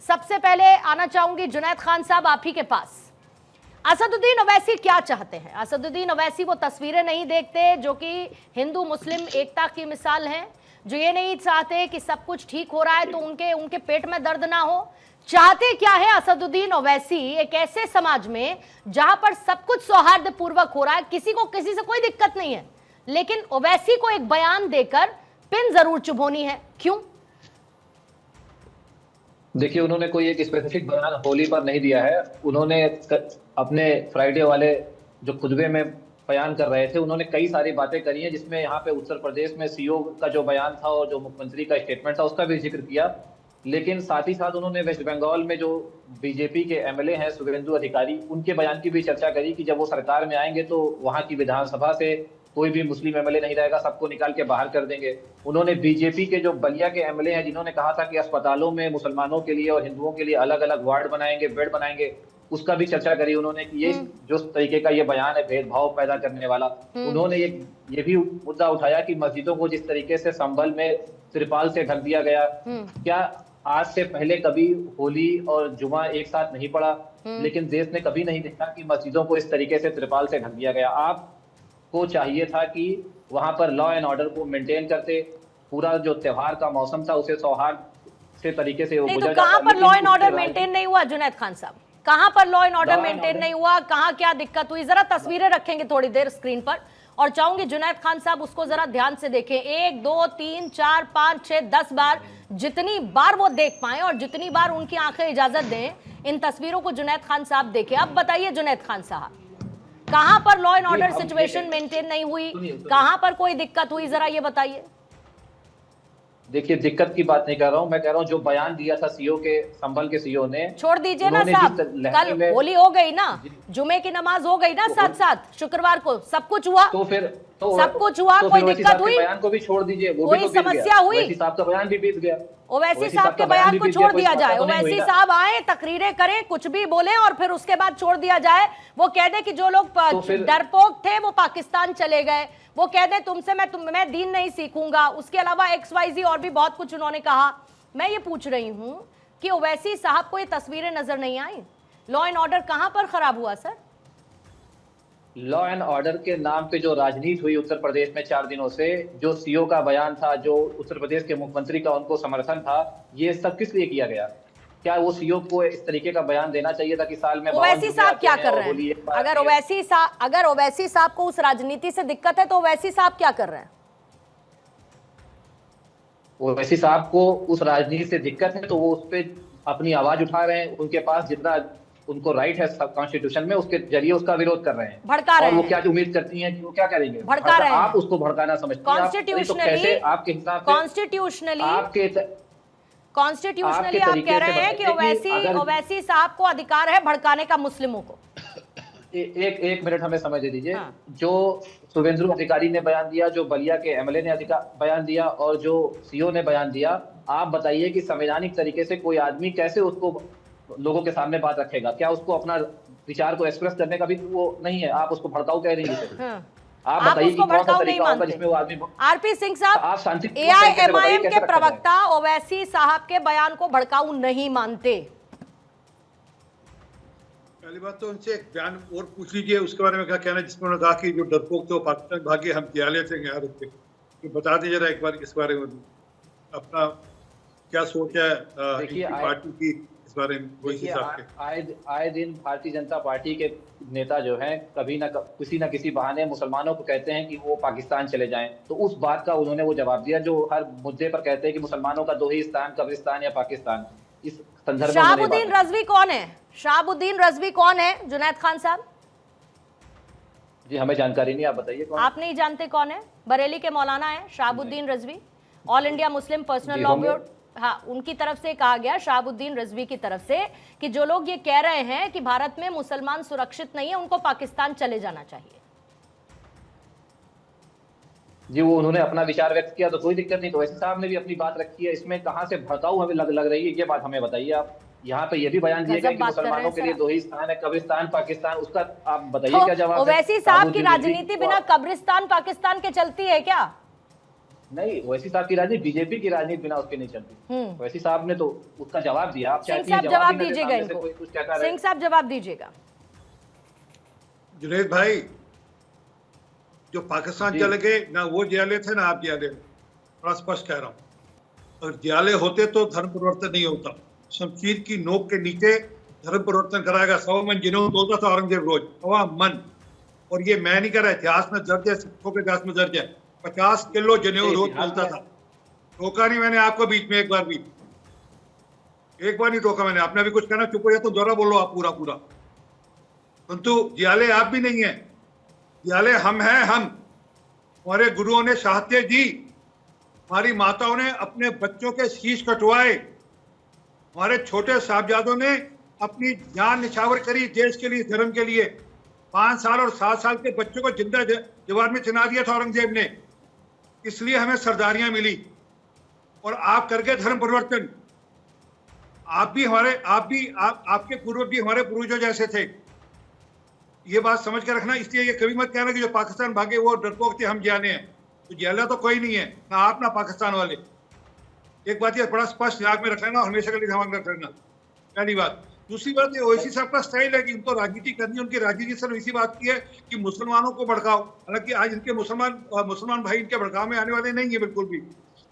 सबसे पहले आना चाहूंगी जुनैद खान साहब आप ही के पास। असदुद्दीन ओवैसी क्या चाहते हैं? असदुद्दीन ओवैसी वो तस्वीरें नहीं देखते जो कि हिंदू मुस्लिम एकता की मिसाल हैं, जो ये नहीं चाहते कि सब कुछ ठीक हो रहा है तो उनके पेट में दर्द ना हो। चाहते क्या है असदुद्दीन ओवैसी? एक ऐसे समाज में जहां पर सब कुछ सौहार्दपूर्वक हो रहा है, किसी को किसी से कोई दिक्कत नहीं है, लेकिन ओवैसी को एक बयान देकर पिन जरूर चुभोनी है। क्यों? देखिए, उन्होंने कोई एक स्पेसिफिक बयान होली पर नहीं दिया है। उन्होंने अपने फ्राइडे वाले जो खुतबे में बयान कर रहे थे, उन्होंने कई सारी बातें करी हैं, जिसमें यहाँ पे उत्तर प्रदेश में सीओ का जो बयान था और जो मुख्यमंत्री का स्टेटमेंट था उसका भी जिक्र किया। लेकिन साथ ही साथ उन्होंने वेस्ट बंगाल में जो बीजेपी के एमएलए हैं शुभेंदु अधिकारी, उनके बयान की भी चर्चा करी कि जब वो सरकार में आएंगे तो वहां की विधानसभा से कोई भी मुस्लिम एमएलए नहीं रहेगा, सबको निकाल के बाहर कर देंगे। उन्होंने बीजेपी के जो बलिया के एमएलए हैं, जिन्होंने कहा था कि अस्पतालों में मुसलमानों के लिए और हिंदुओं के लिए अलग अलग वार्ड बनाएंगे, बेड बनाएंगे, उसका भी चर्चा करी उन्होंने कि ये जो तरीके का ये बयान है भेदभाव पैदा करने वाला। उन्होंने ये भी मुद्दा उठाया कि मस्जिदों को जिस तरीके से संभल में त्रिपाल से ढक दिया गया, क्या आज से पहले कभी होली और जुमा एक साथ नहीं पड़ा? लेकिन देश ने कभी नहीं देखा कि मस्जिदों को इस तरीके से त्रिपाल से ढक दिया गया। आपको चाहिए था कि वहां पर लॉ एंड ऑर्डर को मेंटेन करते, पूरा जो त्योहार का मौसम था उसे सौहार्द से तरीके से नहीं, तो कहां पर लॉ एंड ऑर्डर मेंटेन नहीं हुआ जुनैद खान साहब? कहां पर लॉ एंड ऑर्डर मेंटेन नहीं हुआ? कहां क्या दिक्कत हुई? जरा तस्वीरें रखेंगे थोड़ी देर स्क्रीन पर और चाहूंगी जुनैद खान साहब उसको जरा ध्यान से देखें। 1 2 3 4 5 6 10 बार, जितनी बार वो देख पाए और जितनी बार उनकी आंखें इजाजत दें, इन तस्वीरों को जुनैद खान साहब देखें। अब बताइए जुनैद खान साहब, कहां पर law and order situation maintain नहीं हुई? कहां पर कोई दिक्कत हुई? जरा ये बताइए। देखिए, दिक्कत की बात नहीं कर रहा हूं, मैं कह रहा हूं जो बयान दिया था सीओ के, संभल के सीओ ने। छोड़ दीजिए ना साहब, कल होली हो गई ना, जुमे की नमाज हो गई ना, साथ साथ शुक्रवार को सब कुछ हुआ, तो फिर सब कुछ हुआ, कोई दिक्कत हुई? बयान को भी छोड़ दीजिए, कोई समस्या हुई? ओवैसी साहब का बयान भी बीत गया। ओवैसी साहब के बयान को छोड़ दिया जाए, ओवैसी साहब आए, तकरीरें करें, कुछ भी बोले और फिर उसके बाद छोड़ दिया जाए। वो कह दे कि जो लोग डरपोक थे वो पाकिस्तान चले गए, वो कह दे तुमसे मैं दीन नहीं सीखूंगा, उसके अलावा XYZ और भी बहुत कुछ उन्होंने कहा। मैं ये पूछ रही हूं कि ओवैसी साहब को ये तस्वीरें नजर नहीं आई? लॉ एंड ऑर्डर कहां पर खराब हुआ सर? लॉ एंड ऑर्डर के नाम पे जो राजनीति हुई उत्तर प्रदेश में 4 दिनों से, जो सीओ का बयान था, जो उत्तर प्रदेश के मुख्यमंत्री का उनको समर्थन था, ये सब किस लिए किया गया? क्या वो सीओ को इस तरीके का बयान देना चाहिए था कि साल में ओवैसी साहब क्या कर रहे हैं? अगर ओवैसी साहब को उस राजनीति से दिक्कत है तो ओवैसी साहब क्या कर रहे हैं? ओवैसी साहब को उस राजनीति से दिक्कत है तो वो उस पर अपनी आवाज उठा रहे हैं। उनके पास जितना उनको राइट है कॉन्स्टिट्यूशन में, उसके जरिए उसका विरोध कर रहे हैं, भड़का रहे हैं। और वो क्या उम्मीद करती हैं कि वो क्या करेंगे? भड़का रहे हैं। आप उसको भड़काना समझते हैं? कॉन्स्टिट्यूशनली आपके हिसाब से कॉन्स्टिट्यूशनली आप कह रहे हैं कि ओवैसी साहब को अधिकार है भड़काने का मुस्लिमों को? एक मिनट हमें समझ दीजिए। हाँ। जो शुभेंदु अधिकारी ने बयान दिया, जो बलिया के एमएलए ने बयान दिया और जो सीओ ने बयान दिया, आप बताइए कि संवैधानिक तरीके से कोई आदमी कैसे उसको लोगों के सामने बात रखेगा? क्या उसको अपना विचार को एक्सप्रेस करने का भी वो नहीं है? आप उसको भड़काऊ कह रही हैं। आप बताइए कि कौन सा तरीका होगा जिसमें वो आदमी? आरपी सिंह साहब, AIMIM के प्रवक्ता ओवैसी साहब के बयान को भड़काऊ नहीं मानते। पहली बात तो उनसे एक बयान और पूछ लीजिए उसके बारे में क्या कहना है, जिसमें उन्होंने कहा कि जो डरपोक थे वो पाकिस्तान भागे, हम दियाले थे यहाँ रुकते। तो बता दीजिए जरा एक बार इस बारे में अपना क्या सोच है पार्टी की इस बारे में। आए दिन भारतीय जनता पार्टी के नेता जो हैं कभी ना किसी न किसी बहाने मुसलमानों को कहते हैं कि वो पाकिस्तान चले जाएं, तो उस बात का उन्होंने वो जवाब दिया जो हर मुद्दे पर कहते हैं कि मुसलमानों का दो ही स्थान, कब्रिस्तान या पाकिस्तान। इस संदर्भ में शहाबुद्दीन रजवी कौन है? शहाबुद्दीन रजवी कौन है जुनैद खान साहब? जी हमें जानकारी नहीं, आप बताइए कौन? आप नहीं जानते कौन है? बरेली के मौलाना है Shahabuddin Razvi, all India Muslim personal law board. हाँ, उनकी तरफ से कहा गया, शहाबुद्दीन रजवी की तरफ से, कि जो लोग ये कह रहे हैं कि भारत में मुसलमान सुरक्षित नहीं है, उनको पाकिस्तान चले जाना चाहिए। जी वो उन्होंने अपना विचार व्यक्त किया तो कोई दिक्कत नहीं, तो वैसे साहब ने भी अपनी बात रखी है, इसमें कहां से भड़काऊ हमें लग रही है? ये बात हमें बताइए आप। यहाँ पे ये भी बयान दिया गया कि मुसलमानों के लिए दो ही स्थान है, कब्रिस्तान पाकिस्तान, उसका आप बताइए क्या जवाब है? ओवैसी साहब की राजनीति बिना कब्रिस्तान पाकिस्तान के चलती है क्या? नहीं, ओवैसी साहब की राजनीति बीजेपी की राजनीति बिना उसके नहीं चलती। ओवैसी साहब ने तो उसका जवाब दिया। आप सिंह चाहती हैं साहब जवाब जवाब ही ना दे, दीजिएगा सामने से इनको। कोई कुछ कहता रहे। सिंह साहब जवाब दीजिएगा। जुनैद भाई, जो पाकिस्तान जी। चले गए ना, वो जियाले थे ना आप जियाले, बड़ा स्पष्ट कह रहा हूँ। अगर जियाले होते तो धर्म परिवर्तन नहीं होता। शमशीर की नोक के नीचे धर्म परिवर्तन कराएगा। 100 मन जिन्हों बोलता था औरंगजेब रोज, 100 मन। और ये मैं नहीं कर रहा, इतिहास में दर्ज है, सिखों के इतिहास में दर्ज है। 50 किलो जनेऊ रोज बोलता था। रोका नहीं मैंने आपको बीच में एक बार नहीं रोका मैंने। आपने भी कुछ कहना चुप हो जाए तो दोहरा बोलो आप पूरा। परंतु जियाले आप भी नहीं है, जियाले हम हैं। हम, हमारे गुरुओं ने शहादतें दी, हमारी माताओं ने अपने बच्चों के शीश कटवाए, हमारे छोटे साहबजादों ने अपनी जान निछावर करी देश के लिए, धर्म के लिए। 5 साल और 7 साल के बच्चों को जिंदा दीवार में चिना दिया था औरंगजेब ने। इसलिए हमें सरदारियां मिली और आप करके धर्म परिवर्तन। आपके पूर्वज भी हमारे पूर्वजों जैसे थे। ये बात समझ के रखना। इसलिए ये कभी मत कहना कि जो पाकिस्तान भागे वो डरपोक थे, हम जियाले हैं। तो जियाला तो कोई नहीं है, ना आप ना पाकिस्तान वाले। एक बात ये बड़ा स्पष्ट दिमाग में रख लेना, हमेशा के लिए दिमाग में रख लेना। पहली बात। दूसरी बात, ये ओवैसी साहब का स्टाइल है कि उनको राजनीति करनी है। उनकी राजनीति सिर्फ इसी बात की है कि मुसलमानों को भड़काओ। हालांकि आज इनके मुसलमान भाई इनके भड़काव में आने वाले नहीं है बिल्कुल भी।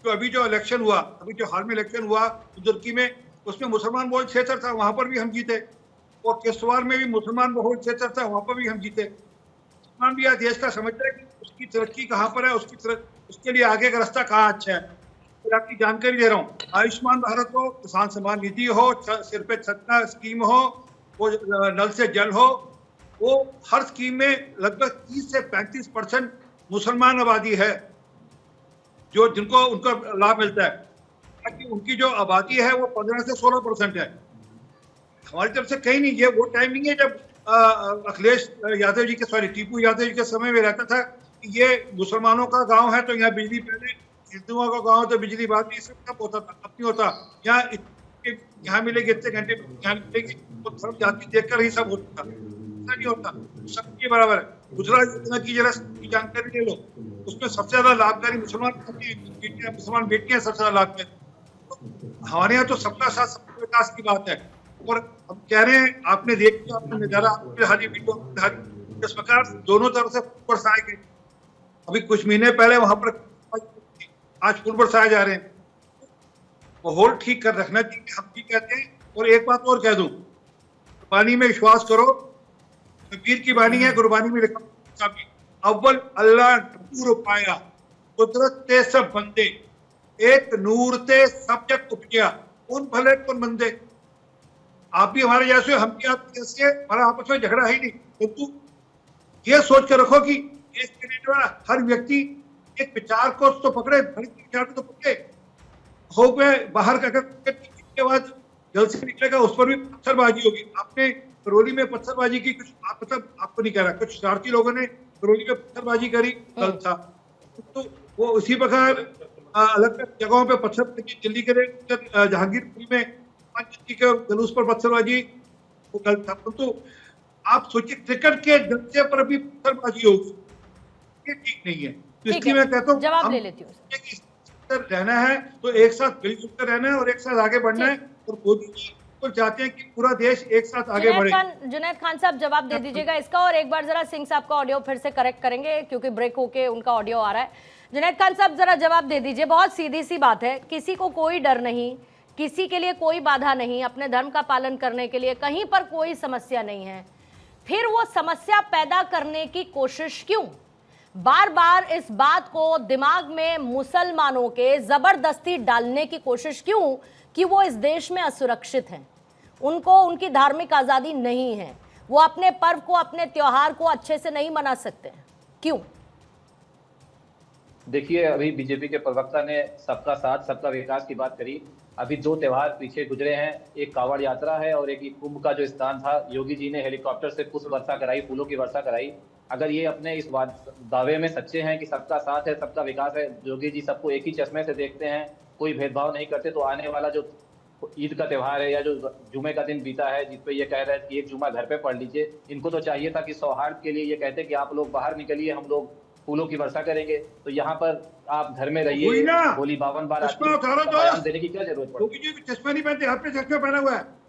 तो अभी जो इलेक्शन हुआ, अभी जो हाल में इलेक्शन हुआ तुर्की में, उसमें मुसलमान बहुल क्षेत्र था, वहां पर भी हम जीते। और किश्तवाड़ में भी मुसलमान बहुल क्षेत्र था, वहां पर भी हम जीते। मुसलमान भी आज देश का समझता है कि उसकी तरक्की कहाँ पर है, उसके लिए आगे का रास्ता कहाँ अच्छा है। फिर आपकी जानकारी दे रहा हूँ, आयुष्मान भारत हो, किसान सम्मान निधि हो, सिर पे छत का स्कीम हो, वो नल से जल हो, वो हर स्कीम में लगभग 30 से 35% मुसलमान आबादी है जिनको उनका लाभ मिलता है। ताकि उनकी जो आबादी है वो 15 से 16% है। हमारी तरफ से कहीं नहीं। ये वो टाइम नहीं है जब अखिलेश यादव जी के टीपू यादव जी के समय में रहता था कि ये मुसलमानों का गांव है तो यहाँ बिजली पहले, हिंदुओं का गांव तो बिजली बाद में, सब होता था। अब नहीं होता। यहाँ मिलेगी इतने घंटे, यहाँ मिलेगी, तो सब जाति देखकर ही सब होता था। ऐसा नहीं होता, सबके बराबर है। गुजरात योजना की जरा जानकारी ले लो, उसमें सबसे ज्यादा लाभकारी मुसलमान बेटियां सबसे ज्यादा लाभकारी। हमारे यहाँ तो सबका साथ सबका विकास की बात है। और हम कह रहे हैं, आपने देखा, आपने नजारा, इस प्रकार दोनों तरफ से बरसाए गए। अभी कुछ महीने पहले वहां पर आज फूल बरसाए जा रहे हैं। माहौल ठीक कर रखना चाहिए, हम भी कहते हैं। और एक बात और कह दूं, कुर्बानी में विश्वास करो। कबीर की बानी है, कुर्बानी में लिखा, अव्वल अल्लाह नूर पाया, कुदरत ते सब बंदे, एक नूर ते सब जग उपजा, उन भले कौन बंदे। आप भी हमारे जैसे, हम भी आप जैसे, हमारा आपस में झगड़ा है ही नहीं। किंतु ये सोच कर रखो कि हर व्यक्ति एक विचार को तो पकड़े, विचार को तो पकड़े। हो गए बाहर का के बाद जल से निकलेगा, उस पर भी पत्थरबाजी होगी। आपने करौली में पत्थरबाजी की, कुछ मतलब आपको नहीं कह रहा, कुछ शरारती लोगों ने करौली में पत्थरबाजी करी, गलत था। तो वो उसी प्रकार अलग अलग जगहों पे पत्थर, दिल्ली के जहांगीरपुरी में के जुलूस पर पत्थरबाजी वो गलत था। तो आप सोचिए, क्रिकेट के जलसे पर भी पत्थरबाजी होगी, ये ठीक नहीं है। इसलिए मैं कहता हूँ, जवाब ले लेती हूँ। रहना है तो एक साथ मिलजुल कर रहना है और एक साथ आगे बढ़ना है। और मोदी जी तो चाहते हैं कि पूरा देश एक साथ आगे बढ़े। जुनैद खान साहब जवाब दे दीजिएगा इसका। और एक बार जरा सिंह साहब का ऑडियो फिर से करेक्ट करेंगे क्योंकि ब्रेक होके उनका ऑडियो आ रहा है। जुनैद खान साहब जरा जवाब दे दीजिए। बहुत सीधी सी बात है, किसी को कोई डर नहीं, किसी के लिए कोई बाधा नहीं, अपने धर्म का पालन करने के लिए कहीं पर कोई समस्या नहीं है। फिर वो समस्या पैदा करने की कोशिश क्यों? बार बार इस बात को दिमाग में मुसलमानों के जबरदस्ती डालने की कोशिश क्यों कि वो इस देश में असुरक्षित हैं, उनको उनकी धार्मिक आजादी नहीं है, वो अपने पर्व को, अपने त्योहार को अच्छे से नहीं मना सकते, क्यों? देखिए, अभी बीजेपी के प्रवक्ता ने सबका साथ सबका विकास की बात करी। अभी 2 त्योहार पीछे गुजरे हैं, एक कांवड़ यात्रा है और एक कुंभ का जो स्थान था। योगी जी ने हेलीकॉप्टर से पुष्प वर्षा कराई, फूलों की वर्षा कराई। अगर ये अपने इस दावे में सच्चे हैं कि सबका साथ है, सबका विकास है, योगी जी सबको एक ही चश्मे से देखते हैं, कोई भेदभाव नहीं करते, तो आने वाला जो ईद का त्योहार है या जो जुमे का दिन बीता है जिसपे ये कह रहे हैं कि एक जुमा घर पे पढ़ लीजिए, इनको तो चाहिए था कि सौहार्द के लिए ये कहते कि आप लोग बाहर निकलिए, हम लोग फूलों की वर्षा करेंगे। तो यहाँ पर आप घर में वही रहिए, ना। होली 52 बार चश्मा उतारो तो। बयान देने की क्या जरूरत पड़ी? योगी जी चश्मा नहीं पहनते, हाथ में चश्मा पहना हुआ है।